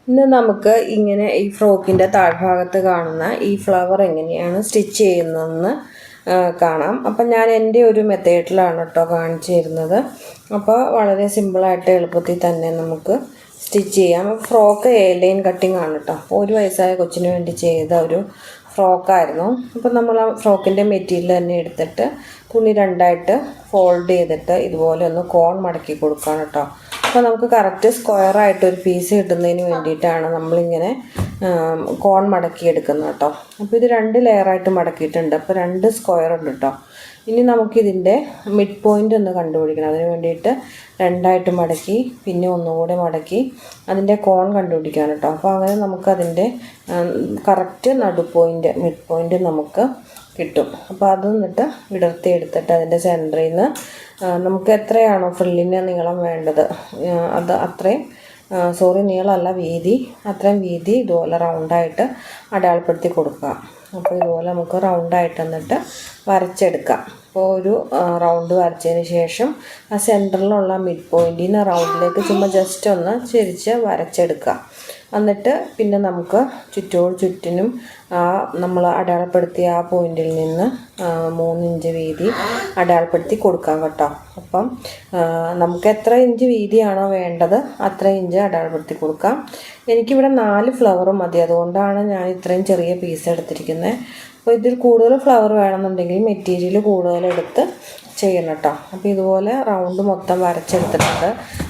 ഇന്ന് നമുക്ക് ഇങ്ങനെ ഈ ഫ്രോക്കിൻ്റെ താഴ്ഭാഗത്ത് കാണുന്ന ഈ ഫ്ലവർ എങ്ങനെയാണ് സ്റ്റിച്ച് ചെയ്യുന്നതെന്ന് കാണാം. അപ്പം ഞാൻ എൻ്റെ ഒരു മെത്തേഡിലാണ് കേട്ടോ കാണിച്ചു തരുന്നത്. അപ്പോൾ വളരെ സിമ്പിളായിട്ട് എളുപ്പത്തിൽ തന്നെ നമുക്ക് സ്റ്റിച്ച് ചെയ്യാം. ഫ്രോക്ക് എയർലൈൻ കട്ടിംഗ് ആണ് കേട്ടോ. 1 വയസ്സായ കൊച്ചിന് വേണ്ടി ചെയ്ത ഒരു ഫ്രോക്കായിരുന്നു. അപ്പോൾ നമ്മൾ ആ ഫ്രോക്കിൻ്റെ മെറ്റീരിയൽ തന്നെ എടുത്തിട്ട് തുണി രണ്ടായിട്ട് ഫോൾഡ് ചെയ്തിട്ട് ഇതുപോലെ ഒന്ന് കോൺ മടക്കി കൊടുക്കുകയാണ് കേട്ടോ. അപ്പോൾ നമുക്ക് കറക്റ്റ് സ്ക്വയറായിട്ടൊരു പീസ് കിട്ടുന്നതിന് വേണ്ടിയിട്ടാണ് നമ്മളിങ്ങനെ കോൺ മടക്കി എടുക്കുന്നത് കേട്ടോ. അപ്പോൾ ഇത് 2 ലെയറായിട്ട് മടക്കിയിട്ടുണ്ട്. അപ്പോൾ 2 സ്ക്വയർ ഉണ്ട് കേട്ടോ. ഇനി നമുക്കിതിൻ്റെ മിഡ് പോയിൻ്റ് ഒന്ന് കണ്ടുപിടിക്കണം. അതിന് വേണ്ടിയിട്ട് 2ആയിട്ട് മടക്കി പിന്നെ ഒന്നുകൂടെ മടക്കി അതിൻ്റെ കോൺ കണ്ടുപിടിക്കണം കേട്ടോ. അപ്പോൾ അങ്ങനെ നമുക്കതിൻ്റെ കറക്റ്റ് നടു പോയിൻ്റ് മിഡ് പോയിൻ്റ് നമുക്ക് കിട്ടും. അപ്പോൾ അത് എന്നിട്ട് വിടർത്തി എടുത്തിട്ട് അതിൻ്റെ സെൻറ്ററിൽ നിന്ന് നമുക്ക് എത്രയാണോ ഫ്രില്ലിന് നീളം വേണ്ടത് അത് അത്രയും നീളമല്ല വീതി, അത്രയും വീതി ഇതുപോലെ റൗണ്ടായിട്ട് അടയാളപ്പെടുത്തി കൊടുക്കുക. അപ്പോൾ ഇതുപോലെ നമുക്ക് റൗണ്ടായിട്ട് എന്നിട്ട് വരച്ചെടുക്കാം. അപ്പോൾ ഒരു റൗണ്ട് വരച്ചതിന് ശേഷം ആ സെൻറ്ററിലുള്ള മിഡ് പോയിൻറ്റിൽ നിന്ന് റൗണ്ടിലേക്ക് ചുമ്മാ ജസ്റ്റ് ഒന്ന് ചെരിച്ച് വരച്ചെടുക്കുക. എന്നിട്ട് പിന്നെ നമുക്ക് ചുറ്റിനും നമ്മൾ അടയാളപ്പെടുത്തിയ ആ പോയിന്റിൽ നിന്ന് 3 ഇഞ്ച് വീതി അടയാളപ്പെടുത്തി കൊടുക്കാം കേട്ടോ. അപ്പം നമുക്ക് എത്ര ഇഞ്ച് വീതിയാണോ വേണ്ടത് അത്ര ഇഞ്ച് അടയാളപ്പെടുത്തി കൊടുക്കാം. എനിക്കിവിടെ 4 ഫ്ലവർ മതി, അതുകൊണ്ടാണ് ഞാൻ ഇത്രയും ചെറിയ പീസ് എടുത്തിരിക്കുന്നത്. അപ്പോൾ ഇതിൽ കൂടുതൽ ഫ്ലവർ വേണമെന്നുണ്ടെങ്കിൽ മെറ്റീരിയൽ കൂടുതലെടുത്ത് ചെയ്യണം കേട്ടോ. അപ്പോൾ ഇതുപോലെ റൗണ്ട് മൊത്തം വരച്ചെടുത്തിട്ടുണ്ട്.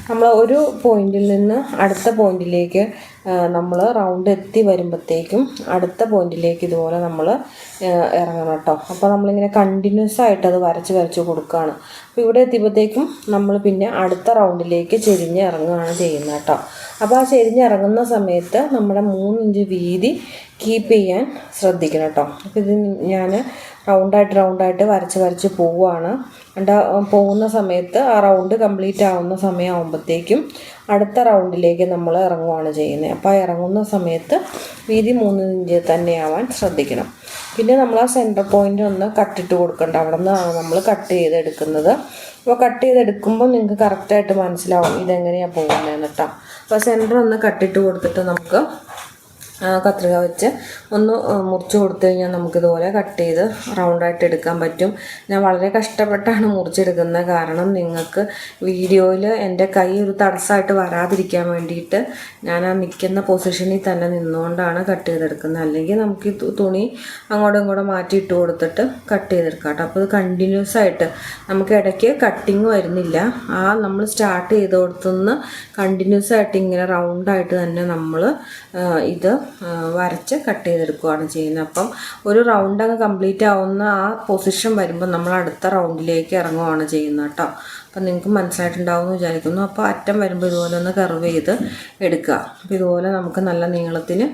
നമ്മൾ ഒരു പോയിന്റിൽ നിന്ന് അടുത്ത പോയിന്റിലേക്ക് നമ്മൾ റൗണ്ട് എത്തി വരുമ്പോഴത്തേക്കും അടുത്ത പോയിന്റിലേക്ക് ഇതുപോലെ നമ്മൾ ഇറങ്ങണം കേട്ടോ. അപ്പോൾ നമ്മളിങ്ങനെ കണ്ടിന്യൂസ് ആയിട്ട് അത് വരച്ച് കൊടുക്കുകയാണ്. അപ്പോൾ ഇവിടെ എത്തിയപ്പോഴത്തേക്കും നമ്മൾ പിന്നെ അടുത്ത റൗണ്ടിലേക്ക് ചെരിഞ്ഞ് ഇറങ്ങുകയാണ് ചെയ്യുന്നത് കേട്ടോ. അപ്പോൾ ആ ചെരിഞ്ഞ് ഇറങ്ങുന്ന സമയത്ത് നമ്മുടെ 3 ഇഞ്ച് വീതി കീപ്പ് ചെയ്യാൻ ശ്രദ്ധിക്കണം കേട്ടോ. അപ്പോൾ ഇത് ഞാൻ റൗണ്ടായിട്ട് വരച്ച് പോവുകയാണ്. പോകുന്ന സമയത്ത് ആ റൗണ്ട് കംപ്ലീറ്റ് ആവുന്ന സമയമാകുമ്പോഴത്തേക്കും അടുത്ത റൗണ്ടിലേക്ക് നമ്മൾ ഇറങ്ങുകയാണ് ചെയ്യുന്നത്. അപ്പോൾ ഇറങ്ങുന്ന സമയത്ത് വീതി 3 ഇഞ്ച് തന്നെ ആവാൻ ശ്രദ്ധിക്കണം. പിന്നെ നമ്മൾ ആ സെൻറ്റർ പോയിൻ്റ് ഒന്ന് കട്ടിട്ട് കൊടുക്കണ്ട. അവിടെ നിന്നാണ് നമ്മൾ കട്ട് ചെയ്തെടുക്കുന്നത്. അപ്പോൾ കട്ട് ചെയ്തെടുക്കുമ്പോൾ നിങ്ങൾക്ക് കറക്റ്റായിട്ട് മനസ്സിലാവും ഇതെങ്ങനെയാണ് പോകുന്നതെന്ന് കേട്ടോ. അപ്പോൾ സെൻറ്റർ ഒന്ന് കട്ടിട്ട് കൊടുത്തിട്ട് നമുക്ക് കത്രിക വെച്ച് ഒന്ന് മുറിച്ച് കൊടുത്തു കഴിഞ്ഞാൽ നമുക്കിതുപോലെ കട്ട് ചെയ്ത് റൗണ്ടായിട്ട് എടുക്കാൻ പറ്റും. ഞാൻ വളരെ കഷ്ടപ്പെട്ടാണ് മുറിച്ചെടുക്കുന്നത്, കാരണം നിങ്ങൾക്ക് വീഡിയോയിൽ എൻ്റെ കൈ ഒരു തടസ്സമായിട്ട് വരാതിരിക്കാൻ വേണ്ടിയിട്ട് ഞാൻ ആ നിൽക്കുന്ന പൊസിഷനിൽ തന്നെ നിന്നുകൊണ്ടാണ് കട്ട് ചെയ്തെടുക്കുന്നത്. അല്ലെങ്കിൽ നമുക്ക് തുണി അങ്ങോട്ടും ഇങ്ങോട്ടും മാറ്റിയിട്ട് കൊടുത്തിട്ട് കട്ട് ചെയ്തെടുക്കാം കേട്ടോ. അപ്പോൾ ഇത് കണ്ടിന്യൂസ് ആയിട്ട് നമുക്ക് ഇടയ്ക്ക് കട്ടിങ് വരുന്നില്ല. നമ്മൾ സ്റ്റാർട്ട് ചെയ്ത് കൊടുത്തുനിന്ന് കണ്ടിന്യൂസ് ആയിട്ട് ഇങ്ങനെ റൗണ്ടായിട്ട് തന്നെ നമ്മൾ ഇത് വരച്ച് കട്ട് ചെയ്തെടുക്കുകയാണ് ചെയ്യുന്നത്. അപ്പം ഒരു റൗണ്ട് അങ്ങ് കംപ്ലീറ്റ് ആവുന്ന ആ പൊസിഷൻ വരുമ്പോൾ നമ്മൾ അടുത്ത റൗണ്ടിലേക്ക് ഇറങ്ങുകയാണ് ചെയ്യുന്നത് കേട്ടോ. അപ്പം നിങ്ങൾക്ക് മനസ്സിലായിട്ടുണ്ടാവുമെന്ന് വിചാരിക്കുന്നു. അപ്പോൾ അറ്റം വരുമ്പോൾ ഇതുപോലെ ഒന്ന് കർവ് ചെയ്ത് എടുക്കുക. അപ്പോൾ ഇതുപോലെ നമുക്ക് നല്ല നീളത്തിന്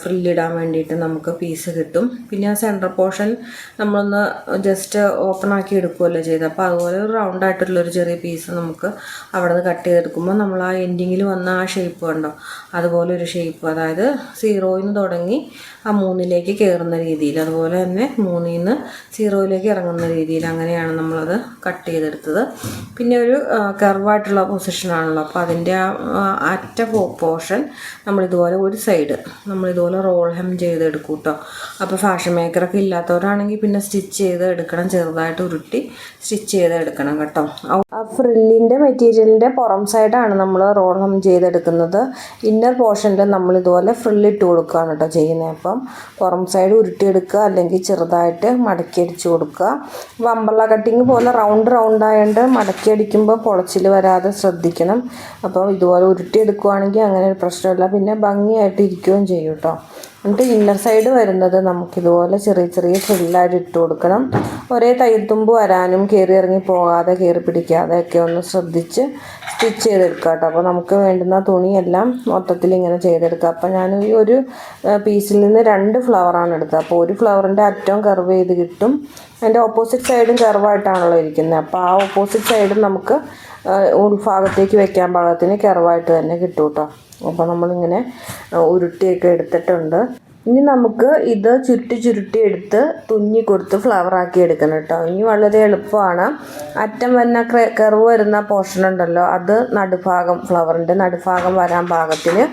ഫ്രില്ലിടാൻ വേണ്ടിയിട്ട് നമുക്ക് പീസ് കിട്ടും. പിന്നെ ആ സെൻറ്റർ പോർഷൻ നമ്മളൊന്ന് ജസ്റ്റ് ഓപ്പൺ ആക്കി എടുക്കുകയല്ലോ ചെയ്ത്. അപ്പോൾ അതുപോലെ ഒരു റൗണ്ടായിട്ടുള്ളൊരു ചെറിയ പീസ് നമുക്ക് അവിടെ നിന്ന് കട്ട് ചെയ്തെടുക്കുമ്പോൾ നമ്മൾ ആ എൻഡിങ്ങിൽ വന്ന ആ ഷേപ്പ് കണ്ടോ, അതുപോലെ ഒരു ഷേപ്പ്, അതായത് 0യിൽ നിന്ന് തുടങ്ങി ആ 3ലേക്ക് കയറുന്ന രീതിയിൽ, അതുപോലെ തന്നെ 3ൽ നിന്ന് 0യിലേക്ക് ഇറങ്ങുന്ന രീതിയിൽ, അങ്ങനെയാണ് നമ്മളത് കട്ട് ചെയ്തെടുത്തത്. പിന്നെ ഒരു കർവായിട്ടുള്ള പൊസിഷനാണല്ലോ. അപ്പോൾ അതിൻ്റെ ആ അറ്റ പോർഷൻ നമ്മളിതുപോലെ ഒരു സൈഡ് നമ്മളിതുപോലെ റോൾ ഹെം ചെയ്തെടുക്കും കേട്ടോ. അപ്പോൾ ഫാഷൻ മേക്കറൊക്കെ ഇല്ലാത്തവരാണെങ്കിൽ പിന്നെ സ്റ്റിച്ച് ചെയ്ത് എടുക്കണം, ചെറുതായിട്ട് ഉരുട്ടി സ്റ്റിച്ച് ചെയ്ത് എടുക്കണം കേട്ടോ. ആ ഫ്രില്ലിൻ്റെ മെറ്റീരിയലിൻ്റെ പുറം സൈഡാണ് നമ്മൾ റോൾ ഹെം ചെയ്തെടുക്കുന്നത്. ഇന്നർ പോർഷനിൽ നമ്മളിതുപോലെ ഫ്രില്ലിട്ട് കൊടുക്കുകയാണ് കേട്ടോ ചെയ്യുന്നത്. അപ്പം പുറം സൈഡ് ഉരുട്ടിയെടുക്കുക, അല്ലെങ്കിൽ ചെറുതായിട്ട് മടക്കി അടിച്ച് കൊടുക്കുക. അപ്പോൾ അമ്പർല കട്ടിങ് പോലെ റൗണ്ടായതുകൊണ്ട് മടക്കി അടിക്കുമ്പോൾ പൊളച്ചിൽ വരാതെ ശ്രദ്ധിക്കണം. അപ്പോൾ ഇതുപോലെ ഉരുട്ടിയെടുക്കുകയാണെങ്കിൽ അങ്ങനെ ഒരു പ്രശ്നമില്ല, പിന്നെ ഭംഗിയായിട്ട് ഇരിക്കുകയും ചെയ്യും കേട്ടോ. എന്നിട്ട് ഇന്നർ സൈഡ് വരുന്നത് നമുക്കിതുപോലെ ചെറിയ ഫ്രില്ലായിട്ട് ഇട്ട് കൊടുക്കണം. ഒരേ തയ്യൽത്തുമ്പ് വരാനും കയറി ഇറങ്ങി പോകാതെ കയറി പിടിക്കാതെ ഒക്കെ ഒന്ന് ശ്രദ്ധിച്ച് സ്റ്റിച്ച് ചെയ്തെടുക്കുക കേട്ടോ. അപ്പോൾ നമുക്ക് വേണ്ടുന്ന തുണിയെല്ലാം മൊത്തത്തിൽ ഇങ്ങനെ ചെയ്തെടുക്കുക. അപ്പോൾ ഞാൻ ഈ ഒരു പീസിൽ നിന്ന് 2 ഫ്ലവറാണ് എടുത്തത്. അപ്പോൾ ഒരു ഫ്ലവറിൻ്റെ അറ്റവും കർവ് ചെയ്ത് കിട്ടും, അതിൻ്റെ ഓപ്പോസിറ്റ് സൈഡും കർവായിട്ടാണല്ലോ ഇരിക്കുന്നത്. അപ്പോൾ ആ ഓപ്പോസിറ്റ് സൈഡും നമുക്ക് ഉൾഭാഗത്തേക്ക് വെക്കാൻ പാകത്തിന് കർവായിട്ട് തന്നെ കിട്ടും കേട്ടോ. അപ്പോൾ നമ്മളിങ്ങനെ ഉരുട്ടിയൊക്കെ എടുത്തിട്ടുണ്ട്. ഇനി നമുക്ക് ഇത് ചുരുട്ടി എടുത്ത് തുന്നി കൊടുത്ത് ഫ്ലവറാക്കി എടുക്കണം കേട്ടോ. ഇനി വളരെ എളുപ്പമാണ്. അറ്റം വരുന്ന കർവ് വരുന്ന പോർഷൻ ഉണ്ടല്ലോ, അത് നടുഭാഗം, ഫ്ലവറിൻ്റെ നടുഭാഗം വരാൻ പാകത്തിന്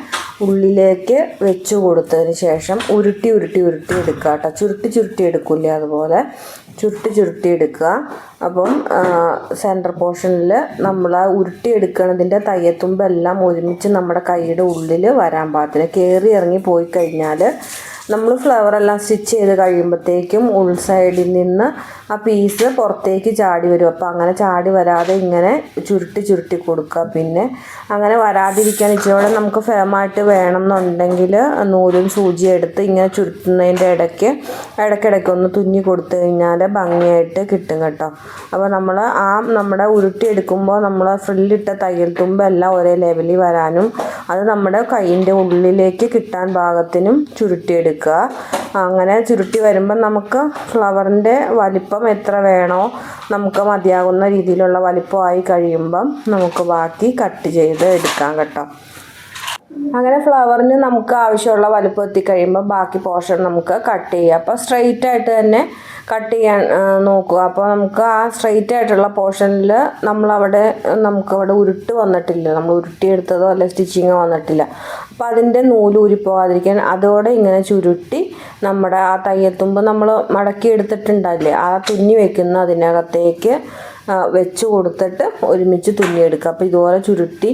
ഉള്ളിലേക്ക് വെച്ച് കൊടുത്തതിന് ശേഷം ഉരുട്ടി എടുക്കുക കേട്ടോ. ചുരുട്ടി എടുക്കില്ലേ, അതുപോലെ ചുരുട്ടി എടുക്കുക. അപ്പം സെൻറ്റർ പോർഷനിൽ നമ്മൾ ആ ഉരുട്ടി എടുക്കണതിൻ്റെ തയ്യത്തുമ്പെല്ലാം ഒരുമിച്ച് നമ്മുടെ കൈയുടെ ഉള്ളിൽ വരാൻ പാകത്തിന് കയറി ഇറങ്ങി പോയി കഴിഞ്ഞാൽ നമ്മൾ ഫ്ലവറെല്ലാം സ്റ്റിച്ച് ചെയ്ത് കഴിയുമ്പോഴത്തേക്കും ഉൾസൈഡിൽ നിന്ന് ആ പീസ് പുറത്തേക്ക് ചാടി വരും. അപ്പോൾ അങ്ങനെ ചാടി വരാതെ ഇങ്ങനെ ചുരുട്ടി കൊടുക്കുക. പിന്നെ അങ്ങനെ വരാതിരിക്കാൻ ഇച്ചിരി നമുക്ക് ഫേമായിട്ട് വേണമെന്നുണ്ടെങ്കിൽ നൂലും സൂചിയും എടുത്ത് ഇങ്ങനെ ചുരുട്ടുന്നതിൻ്റെ ഇടയ്ക്കിടയ്ക്ക് ഒന്ന് തുന്നി കൊടുത്തു കഴിഞ്ഞാൽ ഭംഗിയായിട്ട് കിട്ടും കേട്ടോ. അപ്പോൾ നമ്മൾ നമ്മുടെ ഉരുട്ടി എടുക്കുമ്പോൾ നമ്മൾ ഫ്രില്ലിട്ട തയ്യൽ തുമ്പെല്ലാം ഒരേ ലെവലിൽ വരാനും അത് നമ്മുടെ കൈയിൻ്റെ ഉള്ളിലേക്ക് കിട്ടാൻ പാകത്തിനും ചുരുട്ടിയെടുക്കുക. അങ്ങനെ ചുരുട്ടി വരുമ്പം നമുക്ക് ഫ്ലവറിൻ്റെ വലിപ്പം എത്ര വേണോ നമുക്ക് മതിയാകുന്ന രീതിയിലുള്ള വലിപ്പമായി കഴിയുമ്പം നമുക്ക് ബാക്കി കട്ട് ചെയ്ത് എടുക്കാം കേട്ടോ. അങ്ങനെ ഫ്ലവറിന് നമുക്ക് ആവശ്യമുള്ള വലിപ്പം എത്തിക്കഴിയുമ്പോൾ ബാക്കി പോർഷൻ നമുക്ക് കട്ട് ചെയ്യാം. അപ്പോൾ സ്ട്രെയിറ്റ് ആയിട്ട് തന്നെ കട്ട് ചെയ്യാൻ നോക്കുക. അപ്പോൾ നമുക്ക് ആ സ്ട്രെയിറ്റ് ആയിട്ടുള്ള പോർഷനിൽ നമുക്കവിടെ ഉരുട്ട് വന്നിട്ടില്ല, നമ്മൾ ഉരുട്ടിയെടുത്തതോ അല്ല സ്റ്റിച്ചിങ്ങോ വന്നിട്ടില്ല. അപ്പോൾ അതിൻ്റെ നൂല് ഊരിപ്പോകാതിരിക്കാൻ അതോടെ ഇങ്ങനെ ചുരുട്ടി നമ്മുടെ ആ തയ്യത്തുമ്പ് നമ്മൾ മടക്കി എടുത്തിട്ടുണ്ടല്ലേ, ആ തുന്നി വെക്കുന്ന അതിനകത്തേക്ക് വെച്ച് കൊടുത്തിട്ട് ഒരുമിച്ച് തുന്നിയെടുക്കുക. അപ്പോൾ ഇതുപോലെ ചുരുട്ടി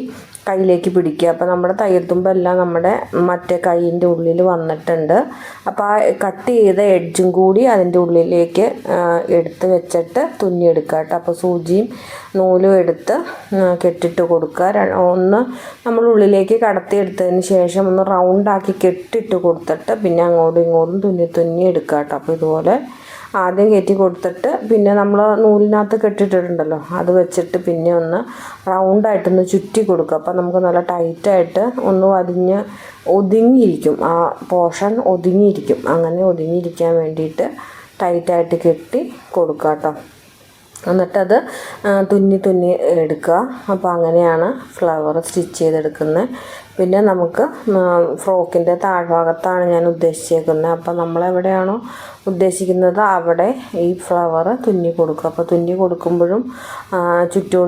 കയ്യിലേക്ക് പിടിക്കുക. അപ്പോൾ നമ്മുടെ തയ്യൽ തുമ്പെല്ലാം നമ്മുടെ മറ്റേ കൈയിൻ്റെ ഉള്ളിൽ വന്നിട്ടുണ്ട്. അപ്പോൾ ആ കട്ട് ചെയ്ത എഡ്ജും കൂടി അതിൻ്റെ ഉള്ളിലേക്ക് എടുത്ത് വെച്ചിട്ട് തുന്നിയെടുക്കുക കേട്ടോ. അപ്പോൾ സൂചിയും നൂലും എടുത്ത് കെട്ടിട്ട് കൊടുക്കുക. ഒന്ന് നമ്മൾ ഉള്ളിലേക്ക് കടത്തിയെടുത്തതിന് ശേഷം ഒന്ന് റൗണ്ടാക്കി കെട്ടിട്ട് കൊടുത്തിട്ട് പിന്നെ അങ്ങോട്ടും ഇങ്ങോട്ടും തുന്നി എടുക്കുക കേട്ടോ. അപ്പോൾ ഇതുപോലെ ആദ്യം കയറ്റി കൊടുത്തിട്ട് പിന്നെ നമ്മൾ നൂലിനകത്ത് കെട്ടിട്ടിട്ടുണ്ടല്ലോ അത് വെച്ചിട്ട് പിന്നെ ഒന്ന് റൗണ്ടായിട്ടൊന്ന് ചുറ്റി കൊടുക്കുക. അപ്പോൾ നമുക്ക് നല്ല ടൈറ്റായിട്ട് ഒന്ന് ഒതുങ്ങിയിരിക്കും, ആ പോർഷൻ ഒതുങ്ങിയിരിക്കും. അങ്ങനെ ഒതുങ്ങിയിരിക്കാൻ വേണ്ടിയിട്ട് ടൈറ്റായിട്ട് കെട്ടി കൊടുക്കുക കേട്ടോ. എന്നിട്ടത് തുന്നി എടുക്കുക. അപ്പോൾ അങ്ങനെയാണ് ഫ്ലവർ സ്റ്റിച്ച് ചെയ്തെടുക്കുന്നത്. പിന്നെ നമുക്ക് ഫ്രോക്കിൻ്റെ താഴ്ഭാഗത്താണ് ഞാൻ ഉദ്ദേശിച്ചേക്കുന്നത്. അപ്പോൾ നമ്മളെവിടെയാണോ ഉദ്ദേശിക്കുന്നത് അവിടെ ഈ ഫ്ലവർ തുന്നി കൊടുക്കുക. അപ്പോൾ തുന്നി കൊടുക്കുമ്പോഴും ചുറ്റും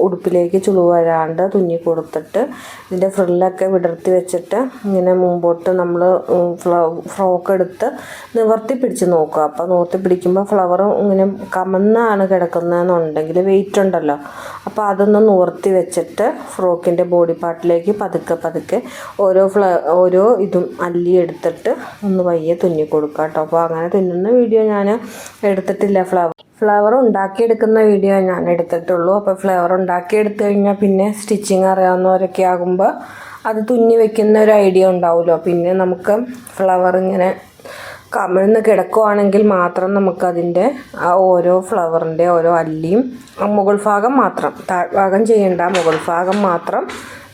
ഉടുപ്പിലേക്ക് ചുളിവ് വരാണ്ട് തുന്നി കൊടുത്തിട്ട് ഇതിൻ്റെ ഫ്രില്ലൊക്കെ വിടർത്തി വെച്ചിട്ട് ഇങ്ങനെ മുമ്പോട്ട് നമ്മൾ ഫ്രോക്ക് എടുത്ത് നിവർത്തി പിടിച്ച് നോക്കുക. അപ്പോൾ നിവർത്തി പിടിക്കുമ്പോൾ ഫ്ലവർ ഇങ്ങനെ കമന്നാണ് കിടക്കുന്നതെന്നുണ്ടെങ്കിൽ വെയിറ്റ് ഉണ്ടല്ലോ, അപ്പോൾ അതൊന്ന് നിവർത്തി വെച്ചിട്ട് ഫ്രോക്കിൻ്റെ ബോഡി പാർട്ടിലേക്ക് പതുക്കെ ഓരോ ഇതും അല്ലി എടുത്തിട്ട് ഒന്ന് പയ്യെ തുന്നി കൊടുക്കുക കേട്ടോ. അപ്പോൾ അങ്ങനെ തുന്നുന്ന വീഡിയോ ഞാൻ എടുത്തിട്ടില്ല. ഫ്ലവർ ഉണ്ടാക്കിയെടുക്കുന്ന വീഡിയോ ഞാൻ എടുത്തിട്ടുള്ളൂ. അപ്പോൾ ഫ്ലവർ ഉണ്ടാക്കിയെടുത്തു കഴിഞ്ഞാൽ പിന്നെ സ്റ്റിച്ചിങ് അറിയാവുന്നവരൊക്കെ ആകുമ്പോൾ അത് തുന്നി വെക്കുന്ന ഒരു ഐഡിയ ഉണ്ടാവുമല്ലോ. പിന്നെ നമുക്ക് ഫ്ലവർ ഇങ്ങനെ കമിഴ്ന്ന് കിടക്കുവാണെങ്കിൽ മാത്രം നമുക്കതിൻ്റെ ആ ഓരോ ഫ്ലവറിൻ്റെ ഓരോ അല്ലിയും മുകൾ ഭാഗം മാത്രം, താഴ്ഭാഗം ചെയ്യേണ്ട, മുകൾ ഭാഗം മാത്രം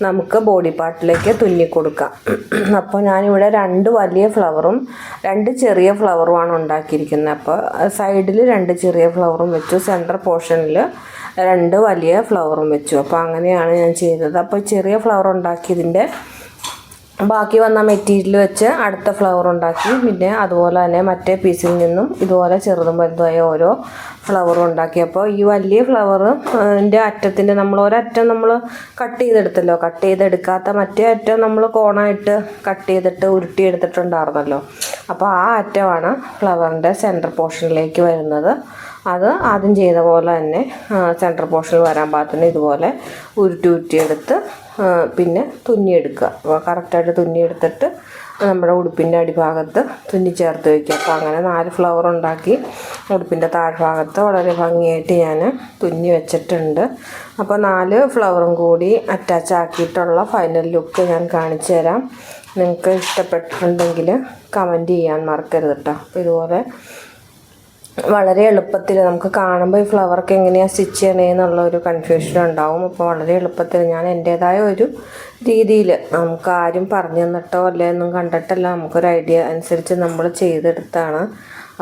നമുക്ക് ബോഡി പാർട്ടിലേക്ക് തുന്നി കൊടുക്കാം. അപ്പോൾ ഞാനിവിടെ 2 വലിയ ഫ്ലവറും 2 ചെറിയ ഫ്ലവറുമാണ് ഉണ്ടാക്കിയിരിക്കുന്നത്. അപ്പോൾ സൈഡിൽ 2 ചെറിയ ഫ്ലവറും വെച്ചു, സെൻറ്റർ പോർഷനിൽ 2 വലിയ ഫ്ലവറും വെച്ചു. അപ്പോൾ അങ്ങനെയാണ് ഞാൻ ചെയ്തത്. അപ്പോൾ ചെറിയ ഫ്ലവർ ഉണ്ടാക്കിയതിൻ്റെ ബാക്കി വന്ന മെറ്റീരിയൽ വെച്ച് അടുത്ത ഫ്ലവർ ഉണ്ടാക്കി. പിന്നെ അതുപോലെ തന്നെ മറ്റേ പീസിൽ നിന്നും ഇതുപോലെ ചെറുതും വലുതുമായ ഓരോ ഫ്ലവറും ഉണ്ടാക്കി. അപ്പോൾ ഈ വലിയ ഫ്ലവറിൻ്റെ അറ്റത്തിൻ്റെ ഒരറ്റം നമ്മൾ കട്ട് ചെയ്തെടുത്തല്ലോ, കട്ട് ചെയ്തെടുക്കാത്ത മറ്റേ അറ്റം നമ്മൾ കോണായിട്ട് കട്ട് ചെയ്തിട്ട് ഉരുട്ടിയെടുത്തിട്ടുണ്ടായിരുന്നല്ലോ. അപ്പോൾ ആ അറ്റമാണ് ഫ്ലവറിൻ്റെ സെൻറ്റർ പോർഷനിലേക്ക് വരുന്നത്. അത് ആദ്യം ചെയ്ത പോലെ തന്നെ സെൻറ്റർ പോർഷനിൽ വരാൻ പാകത്തിന് ഇതുപോലെ ഉരുട്ടിയെടുത്ത് പിന്നെ തുന്നിയെടുക്കുക. അപ്പോൾ കറക്റ്റായിട്ട് തുന്നിയെടുത്തിട്ട് നമ്മുടെ ഉടുപ്പിൻ്റെ അടിഭാഗത്ത് തുന്നി ചേർത്ത് വയ്ക്കുക. അപ്പോൾ അങ്ങനെ 4 ഫ്ലവർ ഉണ്ടാക്കി ഉടുപ്പിൻ്റെ താഴ്ഭാഗത്ത് വളരെ ഭംഗിയായിട്ട് ഞാൻ തുന്നി വെച്ചിട്ടുണ്ട്. അപ്പോൾ 4 ഫ്ലവറും കൂടി അറ്റാച്ച് ആക്കിയിട്ടുള്ള ഫൈനൽ ലുക്ക് ഞാൻ കാണിച്ചു തരാം. നിങ്ങൾക്ക് ഇഷ്ടപ്പെട്ടിട്ടുണ്ടെങ്കിൽ കമൻറ്റ് ചെയ്യാൻ മറക്കരുത് കേട്ടോ. അപ്പോൾ ഇതുപോലെ വളരെ എളുപ്പത്തിൽ നമുക്ക് കാണുമ്പോൾ ഈ ഫ്ലവർക്ക് എങ്ങനെയാണ് സ്റ്റിച്ച് ചെയ്യണമെന്നുള്ളൊരു കൺഫ്യൂഷൻ ഉണ്ടാവും. അപ്പോൾ വളരെ എളുപ്പത്തിൽ ഞാൻ എൻ്റേതായ ഒരു രീതിയിൽ, നമുക്ക് ആരും പറഞ്ഞു തന്നിട്ടോ അല്ലേ ഒന്നും കണ്ടിട്ടല്ല, നമുക്കൊരു ഐഡിയ അനുസരിച്ച് നമ്മൾ ചെയ്തെടുത്താണ്.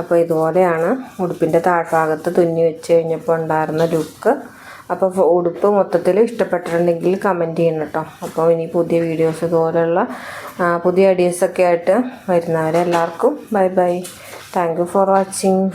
അപ്പോൾ ഇതുപോലെയാണ് ഉടുപ്പിൻ്റെ താഴ്ഭാഗത്ത് തുന്നി വെച്ച് കഴിഞ്ഞപ്പോൾ ഉണ്ടായിരുന്ന ലുക്ക്. അപ്പോൾ ഉടുപ്പ് മൊത്തത്തിൽ ഇഷ്ടപ്പെട്ടിട്ടുണ്ടെങ്കിൽ കമൻറ്റ് ചെയ്യണം കേട്ടോ. അപ്പോൾ ഇനി പുതിയ വീഡിയോസ് ഇതുപോലെയുള്ള പുതിയ ഐഡിയാസൊക്കെ ആയിട്ട് വരുന്നവരെ എല്ലാവർക്കും bye. Thank you for watching.